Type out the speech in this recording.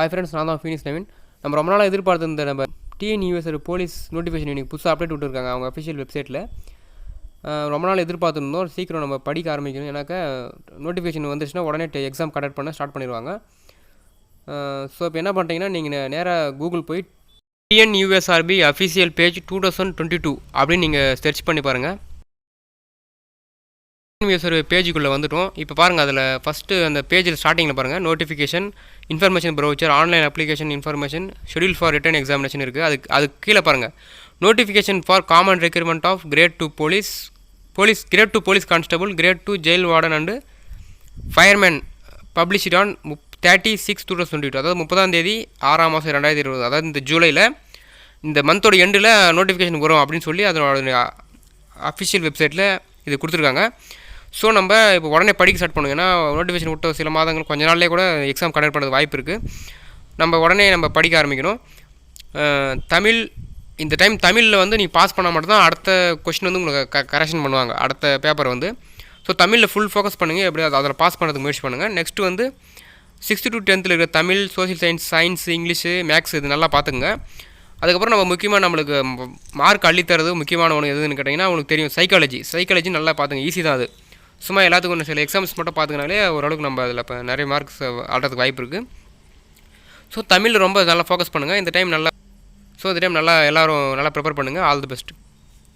Hi friends, நான் தான் Phoenix Naveen. நம்ம ரொம்ப நாளாக எதிர்பார்த்து நம்ம டிஎன்யூஎஸ் போலீஸ் நோட்டிஃபிகேஷன் இன்றைக்கி புதுசாக அப்டேட் விட்டுருக்காங்க அவங்க அஃபிஷியல் வெப்சைட்டில். ரொம்ப நாள் எதிர்பார்த்துருந்தோம், சீக்கிரம் நம்ம படிக்க ஆரம்பிக்கணும். ஏன்னாக்கா நோட்டிஃபிகேஷன் வந்துச்சுன்னா உடனே எக்ஸாம் கண்டக்ட் பண்ண ஸ்டார்ட் பண்ணிடுவாங்க. ஸோ இப்போ என்ன பண்ணுறீங்கன்னா, நீங்கள் நேராக கூகுள் போய் டிஎன்யூஎஸ்ஆர்பி அஃபிஷியல் பேஜ் 2022 அப்படின்னு நீங்கள் சர்ச் பண்ணி பாருங்கள். டிஎன்யூஎஸ்ஆர் பேஜுக்குள்ளே வந்துட்டோம். இப்போ பாருங்கள், அதில் ஃபஸ்ட்டு அந்த பேஜில் ஸ்டார்டிங்கில் பாருங்கள், notification, information brochure, online application information, schedule for written examination இருக்குது. அதுக்கு கீழே பாருங்கள், notification for common recruitment of grade 2 grade 2 police constable, grade 2 jail warden and fireman, published on 30/6/2022, அதாவது 30 6 2020, அதாவது இந்த ஜூலையில் இந்த மந்தோட எண்டில் நோட்டிஃபிகேஷன் வரும் அப்படின்னு சொல்லி அதோட அஃபிஷியல் வெப்சைட்டில் இது கொடுத்துருக்காங்க. ஸோ நம்ம இப்போ உடனே படிக்க ஸ்டார்ட் பண்ணுவோம். ஏன்னா நோட்டிஃபிகேஷன் விட்ட சில மாதங்கள் கொஞ்ச நாள்லேயே கூட எக்ஸாம் கண்டக்ட் பண்ணுறது வாய்ப்பு இருக்குது. நம்ம உடனே படிக்க ஆரம்பிக்கணும். தமிழ் இந்த டைம் தமிழில் நீங்கள் பாஸ் பண்ணால் மட்டும்தான் அடுத்த கொஸ்டின் உங்களுக்கு கரெக்ஷன் பண்ணுவாங்க, அடுத்த பேப்பர் ஸோ தமிழில் ஃபுல் ஃபோக்கஸ் பண்ணுங்கள். எப்படியாவது அதில் பாஸ் பண்ணுறதுக்கு முயற்சி பண்ணுங்கள். நெக்ஸ்ட்டு 6th to 10th இருக்கிற Tamil, social science, English, maths இது நல்லா பார்த்துக்குங்க. அதுக்கப்புறம் நம்ம முக்கியமாக நம்மளுக்கு மார்க் அள்ளித்தரது முக்கியமான ஒன்று எதுன்னு கேட்டிங்கன்னா, உங்களுக்கு தெரியும், சைக்காலஜி நல்லா பார்த்துங்க. ஈஸி தான் அது. சும்மா எல்லாத்துக்கும் ஒன்று சில எக்ஸாம்ஸ் மட்டும் பார்த்துக்கினாலே ஓரளவுக்கு நம்ம அதில் இப்போ நிறைய மார்க்ஸ் ஆடுறதுக்கு வாய்ப்பு இருக்குது. ஸோ தமிழ் ரொம்ப நல்லா ஃபோக்கஸ் பண்ணுங்கள் இந்த டைம். நல்லா எல்லோரும் நல்லா ப்ரிப்பேர் பண்ணுங்கள். All the best.